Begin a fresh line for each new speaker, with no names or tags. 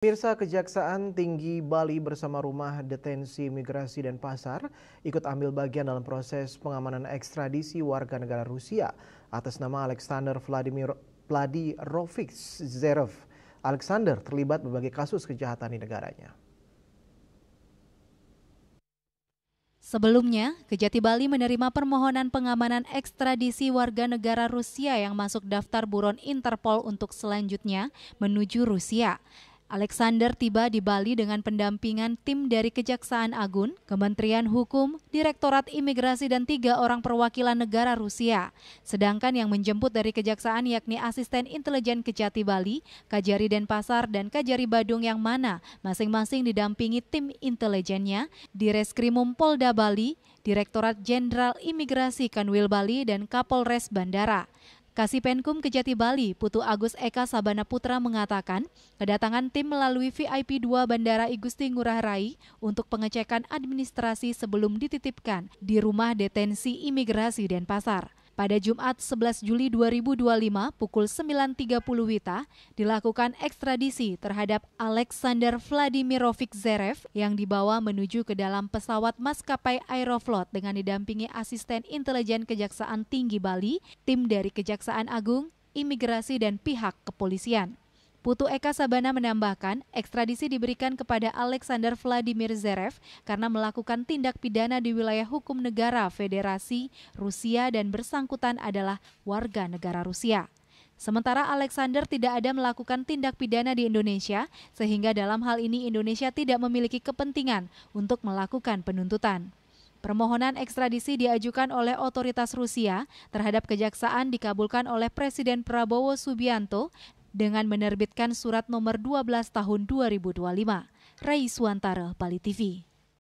Pemirsa, Kejaksaan Tinggi Bali bersama Rumah Detensi Imigrasi dan Pasar ikut ambil bagian dalam proses pengamanan ekstradisi warga negara Rusia atas nama Alexander Vladirovich Zerev. Alexander terlibat berbagai kasus kejahatan di negaranya.
Sebelumnya, Kejati Bali menerima permohonan pengamanan ekstradisi warga negara Rusia yang masuk daftar buron Interpol untuk selanjutnya menuju Rusia. Alexander tiba di Bali dengan pendampingan tim dari Kejaksaan Agung, Kementerian Hukum, Direktorat Imigrasi dan 3 orang perwakilan negara Rusia. Sedangkan yang menjemput dari Kejaksaan yakni Asisten Intelijen Kejati Bali, Kajari Denpasar dan Kajari Badung yang mana masing-masing didampingi tim intelijennya, Direskrimum Polda Bali, Direktorat Jenderal Imigrasi Kanwil Bali dan Kapolres Bandara. Kasipenkum Kejati Bali, Putu Agus Eka Sabana Putra mengatakan, kedatangan tim melalui VIP 2 Bandara I Gusti Ngurah Rai untuk pengecekan administrasi sebelum dititipkan di Rumah Detensi Imigrasi Denpasar. Pada Jumat 11 Juli 2025 pukul 9.30 WITA dilakukan ekstradisi terhadap Alexander Vladimirovich Zerev yang dibawa menuju ke dalam pesawat maskapai Aeroflot dengan didampingi Asisten Intelijen Kejaksaan Tinggi Bali, tim dari Kejaksaan Agung, Imigrasi dan pihak kepolisian. Putu Eka Sabana menambahkan, ekstradisi diberikan kepada Alexander Vladimir Zerev karena melakukan tindak pidana di wilayah hukum negara Federasi Rusia dan bersangkutan adalah warga negara Rusia. Sementara Alexander tidak ada melakukan tindak pidana di Indonesia, sehingga dalam hal ini Indonesia tidak memiliki kepentingan untuk melakukan penuntutan. Permohonan ekstradisi diajukan oleh otoritas Rusia terhadap Kejaksaan dikabulkan oleh Presiden Prabowo Subianto dengan menerbitkan surat nomor 12 tahun 2025. Rai Suantara, Bali TV.